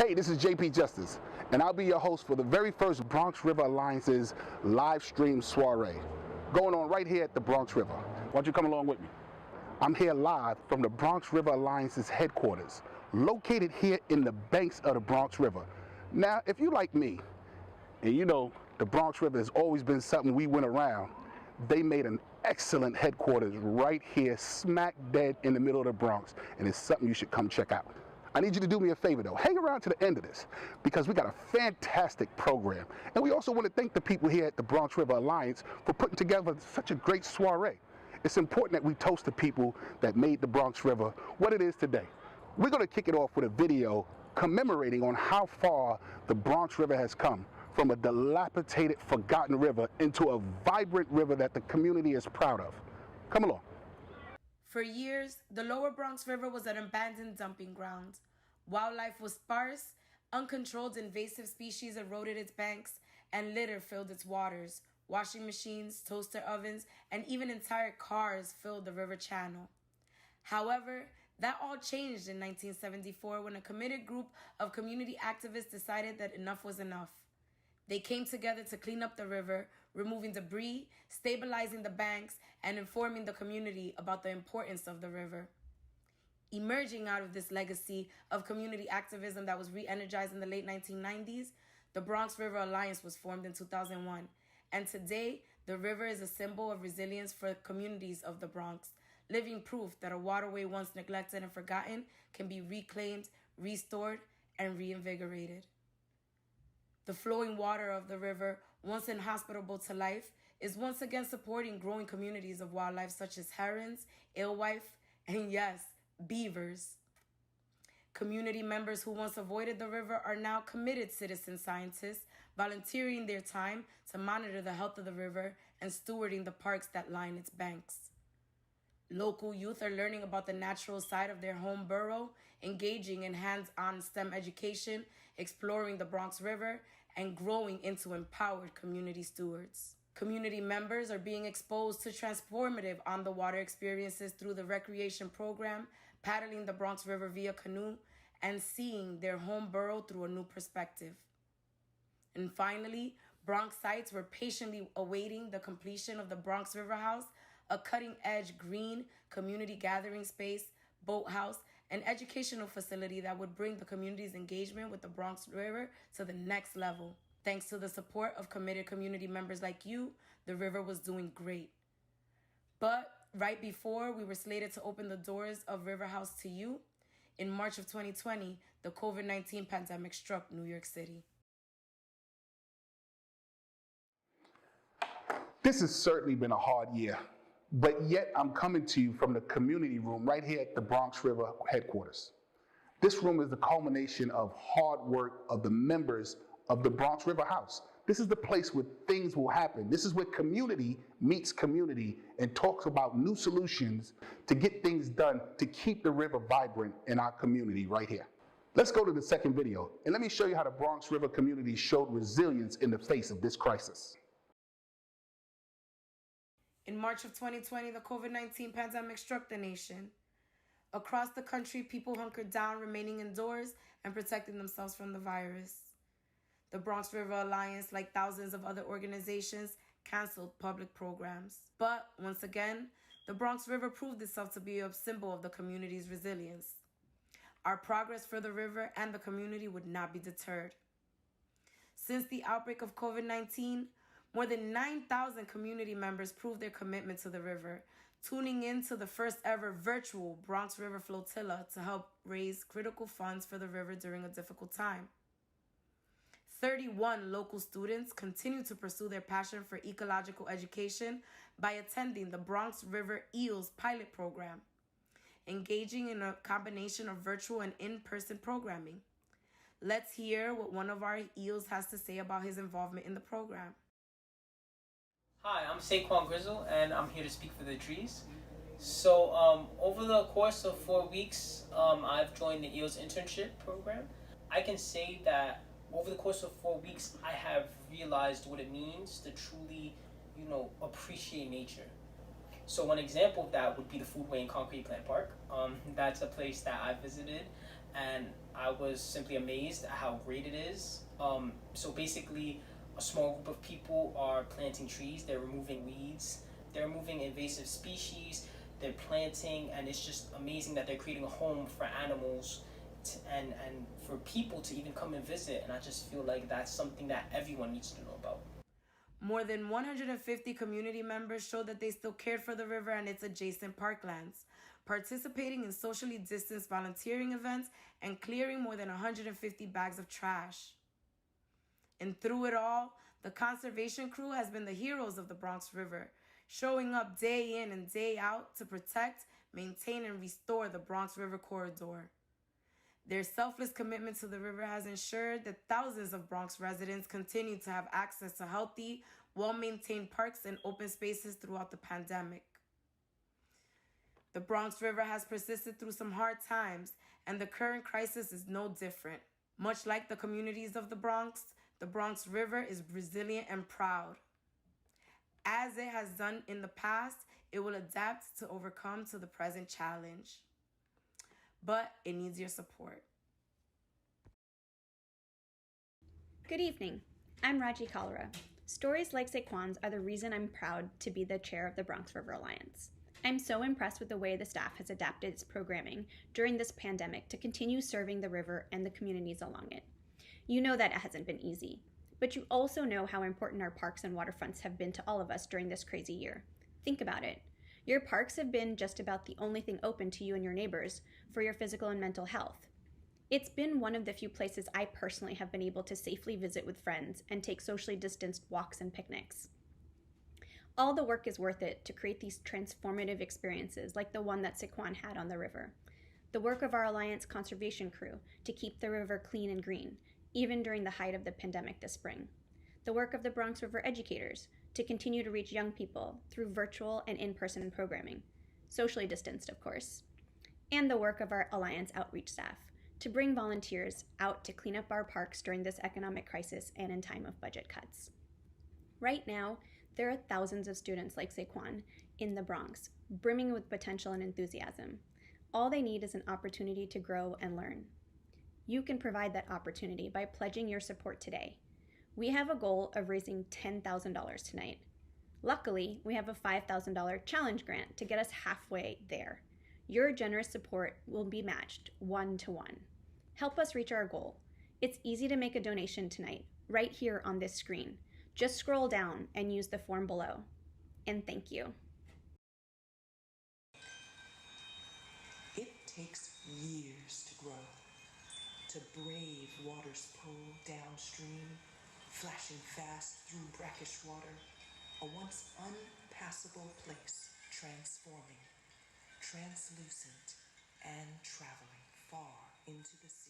Hey, this is JP Justice, and I'll be your host for the very first Bronx River Alliance's live stream soiree, going on right here at the Bronx River. Why don't you come along with me? I'm here live from the Bronx River Alliance's headquarters, located here in the banks of the Bronx River. Now, if you like me, and you know the Bronx River has always been something we went around, they made an excellent headquarters right here, smack dead in the middle of the Bronx, and it's something you should come check out. I need you to do me a favor though, hang around to the end of this, because we got a fantastic program. And we also want to thank the people here at the Bronx River Alliance for putting together such a great soiree. It's important that we toast the people that made the Bronx River what it is today. We're going to kick it off with a video commemorating on how far the Bronx River has come, from a dilapidated, forgotten river into a vibrant river that the community is proud of. Come along. For years, the lower Bronx River was an abandoned dumping ground. Wildlife was sparse, uncontrolled invasive species eroded its banks, and litter filled its waters. Washing machines, toaster ovens, and even entire cars filled the river channel. However, that all changed in 1974 when a committed group of community activists decided that enough was enough. They came together to clean up the river, removing debris, stabilizing the banks, and informing the community about the importance of the river. Emerging out of this legacy of community activism that was re-energized in the late 1990s, the Bronx River Alliance was formed in 2001. And today, the river is a symbol of resilience for communities of the Bronx, living proof that a waterway once neglected and forgotten can be reclaimed, restored, and reinvigorated. The flowing water of the river, once inhospitable to life, is once again supporting growing communities of wildlife such as herons, alewife, and yes, beavers. Community members who once avoided the river are now committed citizen scientists, volunteering their time to monitor the health of the river and stewarding the parks that line its banks. Local youth are learning about the natural side of their home borough, engaging in hands-on STEM education, exploring the Bronx River, and growing into empowered community stewards. Community members are being exposed to transformative on-the-water experiences through the recreation program, paddling the Bronx River via canoe, and seeing their home borough through a new perspective. And finally, Bronxites were patiently awaiting the completion of the Bronx River House, a cutting-edge green community gathering space, boathouse, and educational facility that would bring the community's engagement with the Bronx River to the next level. Thanks to the support of committed community members like you, the river was doing great. But right before we were slated to open the doors of River House to you, in March of 2020, the COVID-19 pandemic struck New York City. This has certainly been a hard year, but yet I'm coming to you from the community room right here at the Bronx River headquarters. This room is the culmination of hard work of the members of the Bronx River House. This is the place where things will happen. This is where community meets community and talks about new solutions to get things done to keep the river vibrant in our community right here. Let's go to the second video, and let me show you how the Bronx River community showed resilience in the face of this crisis. In March of 2020, the COVID-19 pandemic struck the nation. Across the country, people hunkered down, remaining indoors and protecting themselves from the virus. The Bronx River Alliance, like thousands of other organizations, canceled public programs. But once again, the Bronx River proved itself to be a symbol of the community's resilience. Our progress for the river and the community would not be deterred. Since the outbreak of COVID-19, more than 9,000 community members proved their commitment to the river, tuning in to the first ever virtual Bronx River Flotilla to help raise critical funds for the river during a difficult time. 31 local students continue to pursue their passion for ecological education by attending the Bronx River EELS pilot program, engaging in a combination of virtual and in-person programming. Let's hear what one of our EELS has to say about his involvement in the program. Hi, I'm Saquon Grizzle, and I'm here to speak for the trees. So, over the course of 4 weeks, I've joined the EELS internship program. I can say that over the course of 4 weeks, I have realized what it means to truly, appreciate nature. So one example of that would be the Foodway in Concrete Plant Park. That's a place that I visited, and I was simply amazed at how great it is. So basically, a small group of people are planting trees, they're removing weeds, they're removing invasive species, they're planting, and it's just amazing that they're creating a home for animals and for people to even come and visit. And I just feel like that's something that everyone needs to know about. More than 150 community members showed that they still cared for the river and its adjacent parklands, participating in socially distanced volunteering events and clearing more than 150 bags of trash. And through it all, the conservation crew has been the heroes of the Bronx River, showing up day in and day out to protect, maintain, and restore the Bronx River corridor. Their selfless commitment to the river has ensured that thousands of Bronx residents continue to have access to healthy, well-maintained parks and open spaces throughout the pandemic. The Bronx River has persisted through some hard times, and the current crisis is no different. Much like the communities of the Bronx River is resilient and proud. As it has done in the past, it will adapt to overcome to the present challenge. But it needs your support. Good evening. I'm Raji Kalra. Stories like Saquon's are the reason I'm proud to be the chair of the Bronx River Alliance. I'm so impressed with the way the staff has adapted its programming during this pandemic to continue serving the river and the communities along it. You know that it hasn't been easy, but you also know how important our parks and waterfronts have been to all of us during this crazy year. Think about it. Your parks have been just about the only thing open to you and your neighbors for your physical and mental health. It's been one of the few places I personally have been able to safely visit with friends and take socially distanced walks and picnics. All the work is worth it to create these transformative experiences like the one that Saquon had on the river. The work of our Alliance conservation crew to keep the river clean and green, even during the height of the pandemic this spring. The work of the Bronx River educators to continue to reach young people through virtual and in-person programming, socially distanced, of course. And the work of our Alliance outreach staff to bring volunteers out to clean up our parks during this economic crisis and in time of budget cuts. Right now, there are thousands of students like Saquon in the Bronx, brimming with potential and enthusiasm. All they need is an opportunity to grow and learn. You can provide that opportunity by pledging your support today. We have a goal of raising $10,000 tonight. Luckily, we have a $5,000 challenge grant to get us halfway there. Your generous support will be matched 1-to-1. Help us reach our goal. It's easy to make a donation tonight, right here on this screen. Just scroll down and use the form below. And thank you. It takes years to grow, to brave waters pull downstream, flashing fast through brackish water, a once unpassable place transforming, translucent, and traveling far into the sea.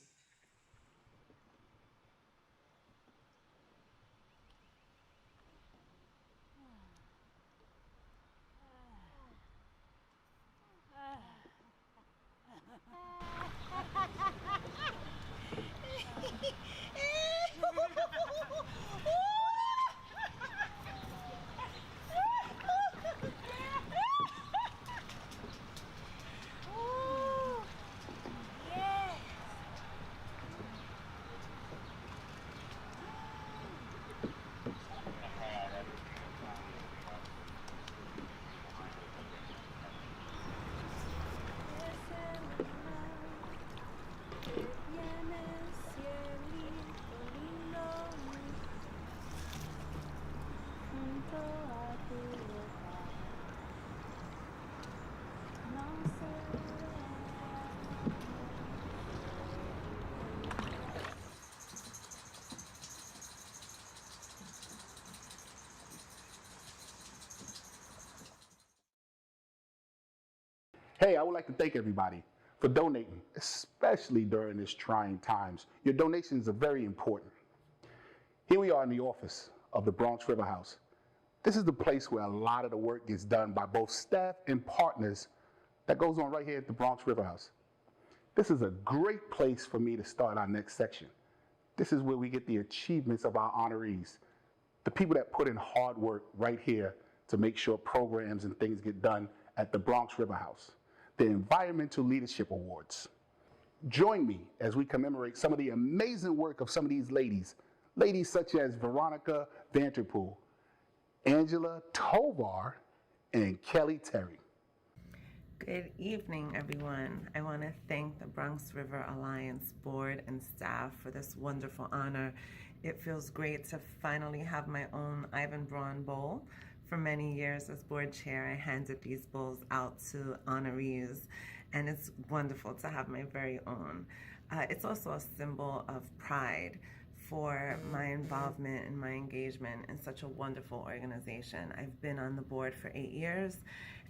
Hey, I would like to thank everybody for donating, especially during these trying times. Your donations are very important. Here we are in the office of the Bronx River House. This is the place where a lot of the work gets done by both staff and partners that goes on right here at the Bronx River House. This is a great place for me to start our next section. This is where we get the achievements of our honorees, the people that put in hard work right here to make sure programs and things get done at the Bronx River House. The Environmental Leadership Awards. Join me as we commemorate some of the amazing work of some of these ladies such as Veronica Vanterpool, Angela Tovar, and Kellie Terry. Good evening, everyone. I want to thank the Bronx River Alliance board and staff for this wonderful honor. It feels great to finally have my own Ivan Braun Bowl. For many years as board chair, I handed these bowls out to honorees, and it's wonderful to have my very own. It's also a symbol of pride for my involvement and my engagement in such a wonderful organization. I've been on the board for 8 years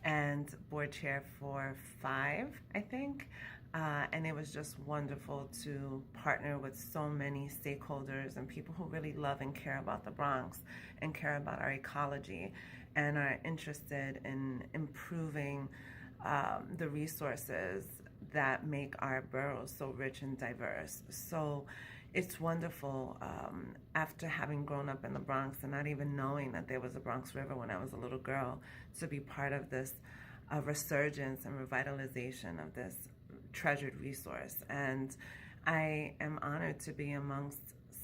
and board chair for 5, I think. And it was just wonderful to partner with so many stakeholders and people who really love and care about the Bronx and care about our ecology and are interested in improving the resources that make our boroughs so rich and diverse. So it's wonderful after having grown up in the Bronx and not even knowing that there was a Bronx River when I was a little girl to be part of this resurgence and revitalization of this treasured resource. And I am honored to be amongst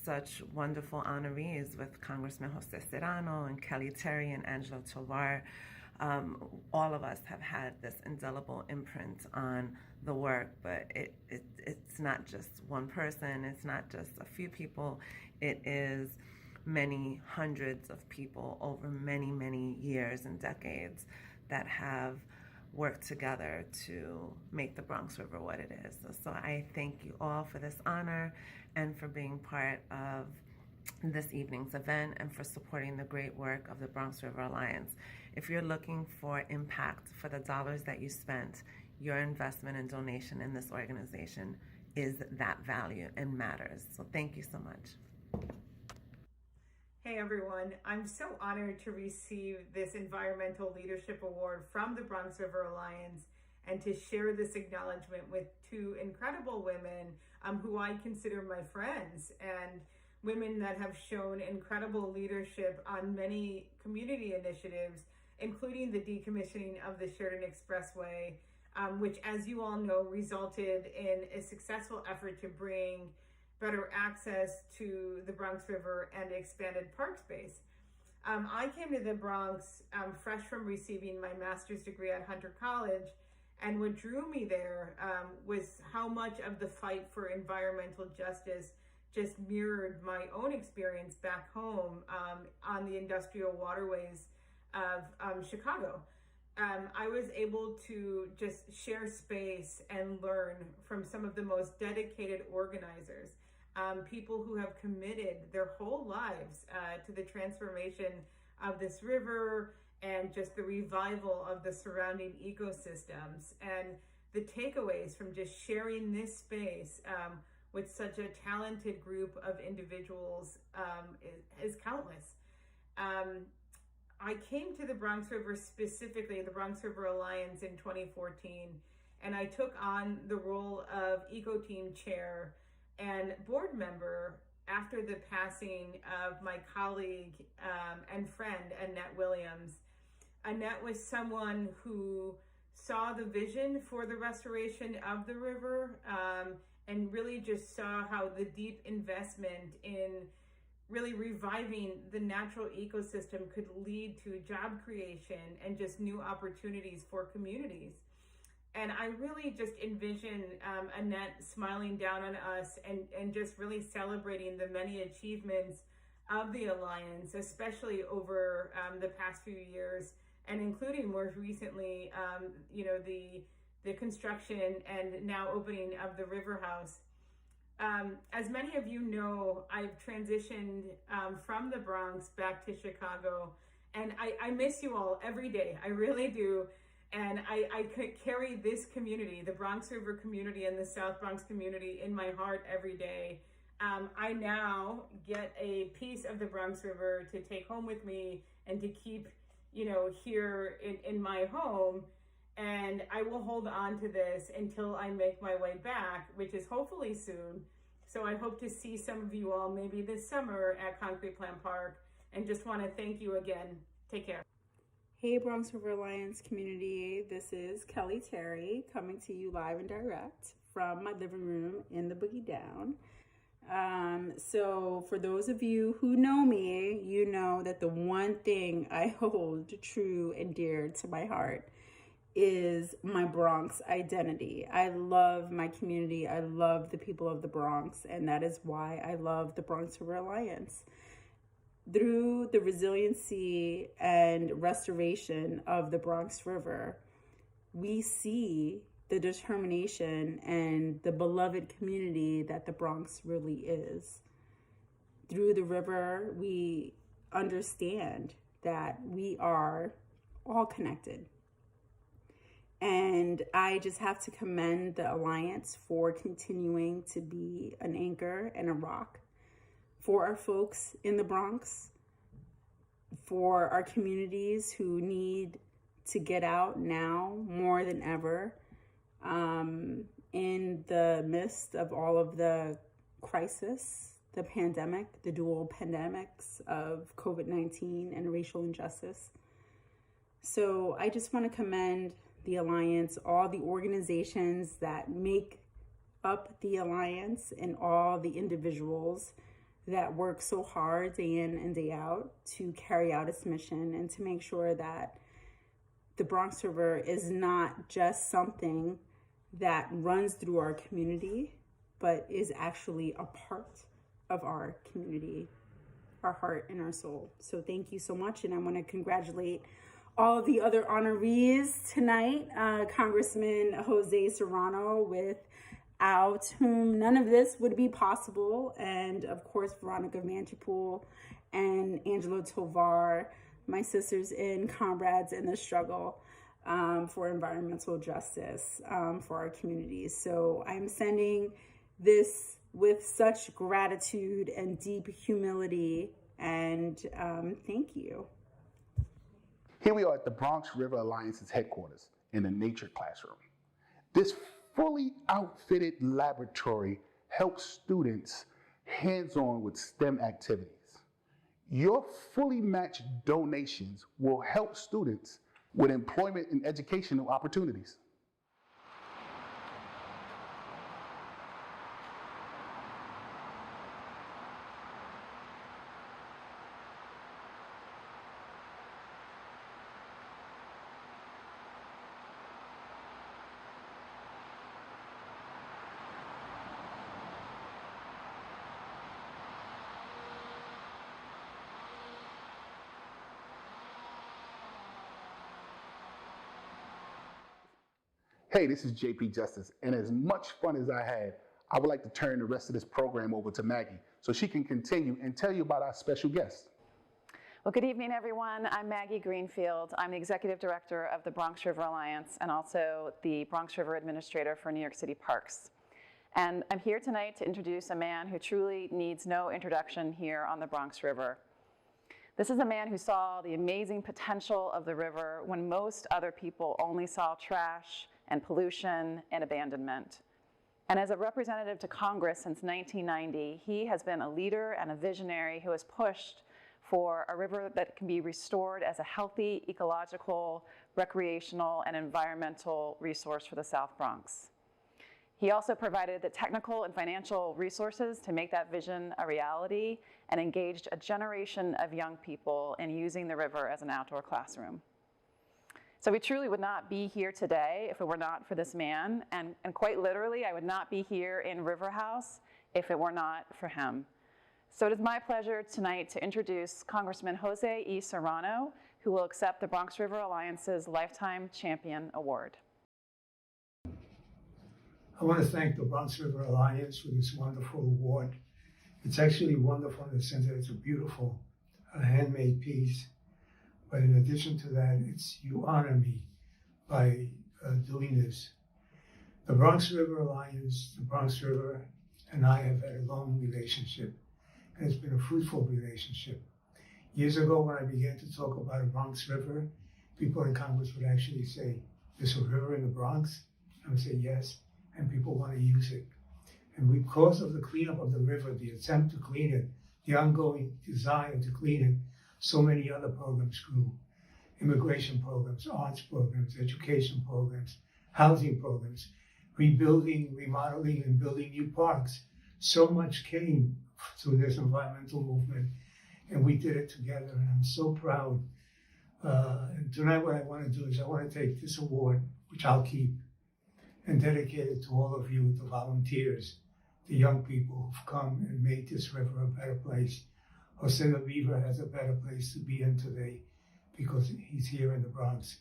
such wonderful honorees with Congressman José Serrano and Kellie Terry and Angela Tovar. All of us have had this indelible imprint on the work, but it's not just one person, it's not just a few people, it is many hundreds of people over many, many years and decades that have worked together to make the Bronx River what it is. So I thank you all for this honor and for being part of this evening's event and for supporting the great work of the Bronx River Alliance. If you're looking for impact for the dollars that you spent, your investment and donation in this organization is that value and matters. So thank you so much. Hey everyone, I'm so honored to receive this Environmental Leadership Award from the Bronx River Alliance and to share this acknowledgement with 2 incredible women who I consider my friends, and women that have shown incredible leadership on many community initiatives, including the decommissioning of the Sheridan Expressway, which, as you all know, resulted in a successful effort to bring better access to the Bronx River and expanded park space. I came to the Bronx fresh from receiving my master's degree at Hunter College, and what drew me there was how much of the fight for environmental justice just mirrored my own experience back home on the industrial waterways of Chicago. I was able to just share space and learn from some of the most dedicated organizers, people who have committed their whole lives to the transformation of this river and just the revival of the surrounding ecosystems. And the takeaways from just sharing this space with such a talented group of individuals is countless. I came to the Bronx River, specifically the Bronx River Alliance, in 2014, and I took on the role of Eco Team Chair and board member after the passing of my colleague and friend, Annette Williams. Annette was someone who saw the vision for the restoration of the river and really just saw how the deep investment in really reviving the natural ecosystem could lead to job creation and just new opportunities for communities. And I really just envision Annette smiling down on us and just really celebrating the many achievements of the Alliance, especially over the past few years, and including more recently, the construction and now opening of the River House. As many of you know, I've transitioned from the Bronx back to Chicago, and I miss you all every day. I really do. And I could carry this community, the Bronx River community and the South Bronx community, in my heart every day. I now get a piece of the Bronx River to take home with me and to keep, here in my home. And I will hold on to this until I make my way back, which is hopefully soon. So I hope to see some of you all maybe this summer at Concrete Plant Park, and just want to thank you again. Take care. Hey Bronx River Alliance community, this is Kellie Terry coming to you live and direct from my living room in the Boogie Down. So for those of you who know me, you know that the one thing I hold true and dear to my heart is my Bronx identity. I love my community. I love the people of the Bronx, and that is why I love the Bronx River Alliance. Through the resiliency and restoration of the Bronx River, we see the determination and the beloved community that the Bronx really is. Through the river, we understand that we are all connected. And I just have to commend the Alliance for continuing to be an anchor and a rock for our folks in the Bronx, for our communities who need to get out now more than ever, in the midst of all of the crisis, the pandemic, the dual pandemics of COVID-19 and racial injustice. So I just want to commend the Alliance, all the organizations that make up the Alliance, and all the individuals that work so hard day in and day out to carry out its mission and to make sure that the Bronx River is not just something that runs through our community, but is actually a part of our community, our heart and our soul. So thank you so much. And I want to congratulate all of the other honorees tonight, Congressman José Serrano, without whom none of this would be possible, and of course Veronica Vanterpool and Angela Tovar, my sisters and comrades in the struggle for environmental justice for our communities. So I'm sending this with such gratitude and deep humility, and thank you. Here we are at the Bronx River Alliance's headquarters in the nature classroom. This fully outfitted laboratory helps students hands-on with STEM activities. Your fully matched donations will help students with employment and educational opportunities. Hey, this is JP Justice, and as much fun as I had, I would like to turn the rest of this program over to Maggie so she can continue and tell you about our special guest. Well, good evening, everyone. I'm Maggie Greenfield. I'm the Executive Director of the Bronx River Alliance and also the Bronx River Administrator for New York City Parks. And I'm here tonight to introduce a man who truly needs no introduction here on the Bronx River. This is a man who saw the amazing potential of the river when most other people only saw trash and pollution and abandonment. And as a representative to Congress since 1990, he has been a leader and a visionary who has pushed for a river that can be restored as a healthy, ecological, recreational, and environmental resource for the South Bronx. He also provided the technical and financial resources to make that vision a reality and engaged a generation of young people in using the river as an outdoor classroom. So we truly would not be here today if it were not for this man, and quite literally, I would not be here in River House if it were not for him. So it is my pleasure tonight to introduce Congressman José E. Serrano, who will accept the Bronx River Alliance's Lifetime Champion Award. I want to thank the Bronx River Alliance for this wonderful award. It's actually wonderful in the sense that it's a beautiful handmade piece. But in addition to that, you honor me by doing this. The Bronx River Alliance, the Bronx River, and I have had a long relationship, and it's been a fruitful relationship. Years ago, when I began to talk about a Bronx River, people in Congress would actually say, "There's a river in the Bronx?" I would say, "Yes," and people want to use it. And because of the cleanup of the river, the attempt to clean it, the ongoing desire to clean it, so many other programs grew. immigration programs, arts programs, education programs, housing programs, rebuilding, remodeling, and building new parks. So much came through this environmental movement, and we did it together, and I'm so proud. And tonight what I want to do is I want to take this award, which I'll keep, and dedicate it to all of you, the volunteers, the young people who've come and made this river a better place. José the Beaver has a better place to be in today because he's here in the Bronx.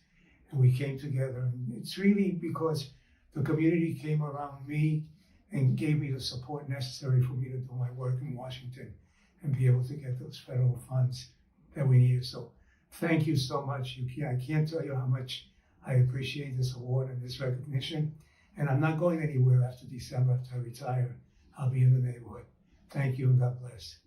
And we came together, and it's really because the community came around me and gave me the support necessary for me to do my work in Washington and be able to get those federal funds that we needed. So thank you so much. I can't tell you how much I appreciate this award and this recognition. And I'm not going anywhere after December, after I retire. I'll be in the neighborhood. Thank you and God bless.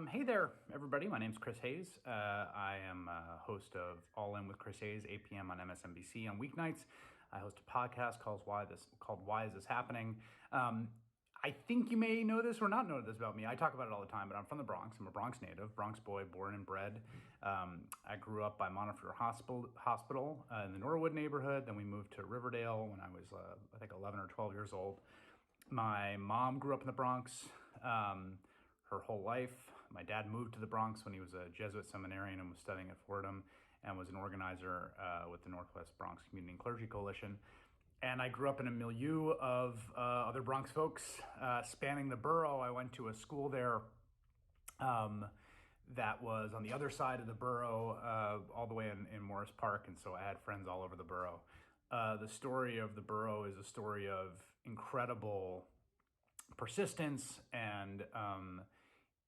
Hey there, everybody. My name's Chris Hayes. I am a host of All In with Chris Hayes, 8 p.m. on MSNBC on weeknights. I host a podcast called Why Is This Happening? I think you may know this or not know this about me. I talk about it all the time, but I'm from the Bronx. I'm a Bronx native, Bronx boy, born and bred. I grew up by Montefiore Hospital in the Norwood neighborhood. Then we moved to Riverdale when I was, I think, 11 or 12 years old. My mom grew up in the Bronx her whole life. My dad moved to the Bronx when he was a Jesuit seminarian and was studying at Fordham and was an organizer with the Northwest Bronx Community and Clergy Coalition. And I grew up in a milieu of other Bronx folks spanning the borough. I went to a school there that was on the other side of the borough, all the way in Morris Park, and so I had friends all over the borough. The story of the borough is a story of incredible persistence and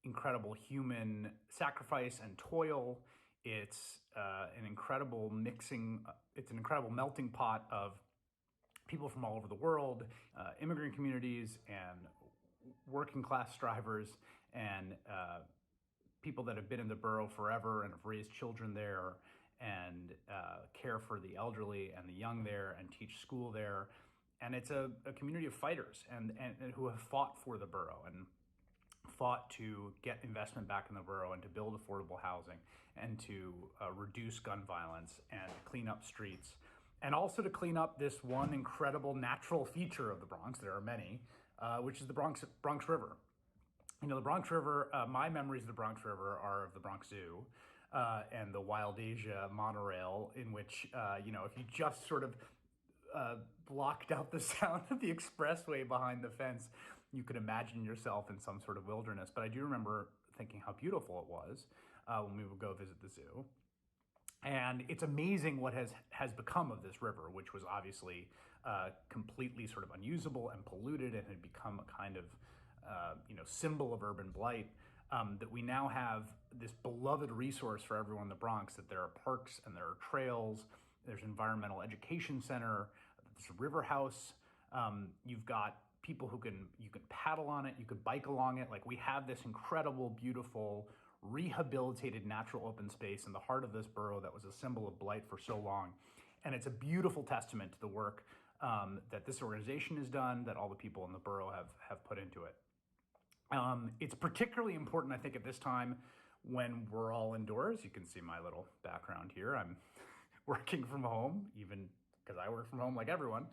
incredible human sacrifice and toil. It's an incredible it's an incredible melting pot of people from all over the world, immigrant communities and working class drivers and people that have been in the borough forever and have raised children there and care for the elderly and the young there and teach school there. And it's a community of fighters and who have fought for the borough and fought to get investment back in the borough and to build affordable housing and to reduce gun violence and clean up streets. And also to clean up this one incredible natural feature of the Bronx, there are many, which is the Bronx River. You know, the Bronx River, my memories of the Bronx River are of the Bronx Zoo and the Wild Asia monorail, in which, if you just sort of blocked out the sound of the expressway behind the fence, you could imagine yourself in some sort of wilderness. But I do remember thinking how beautiful it was when we would go visit the zoo. And it's amazing what has become of this river, which was obviously completely sort of unusable and polluted and had become a kind of symbol of urban blight. That we now have this beloved resource for everyone in the Bronx, that there are parks and there are trails, there's an environmental education center, there's a river house, you've got people you can paddle on it, you could bike along it. Like, we have this incredible, beautiful, rehabilitated natural open space in the heart of this borough that was a symbol of blight for so long. And it's a beautiful testament to the work that this organization has done, that all the people in the borough have put into it. It's particularly important, I think, at this time when we're all indoors. You can see my little background here. I'm working from home, even because I work from home like everyone,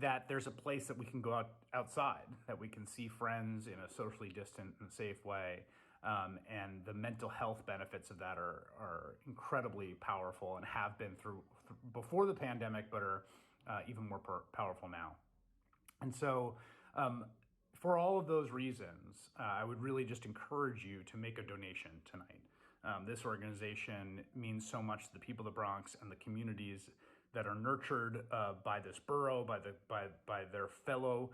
that there's a place that we can go outside, that we can see friends in a socially distant and safe way. And the mental health benefits of that are incredibly powerful and have been through before the pandemic, but are even more powerful now. And so for all of those reasons, I would really just encourage you to make a donation tonight. This organization means so much to the people of the Bronx and the communities that are nurtured by this borough, by their fellow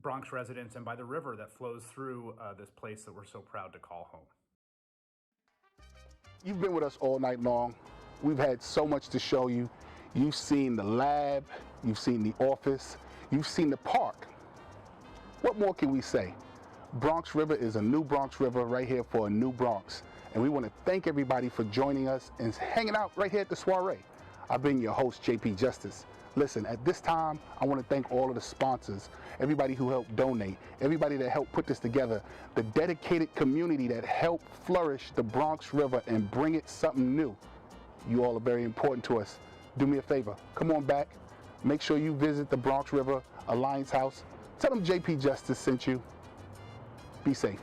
Bronx residents, and by the river that flows through this place that we're so proud to call home. You've been with us all night long. We've had so much to show you. You've seen the lab, you've seen the office, you've seen the park. What more can we say? Bronx River is a new Bronx River right here for a new Bronx. And we want to thank everybody for joining us and hanging out right here at the Soiree. I've been your host, JP Justice. Listen, at this time, I want to thank all of the sponsors, everybody who helped donate, everybody that helped put this together, the dedicated community that helped flourish the Bronx River and bring it something new. You all are very important to us. Do me a favor, come on back. Make sure you visit the Bronx River Alliance House. Tell them JP Justice sent you. Be safe.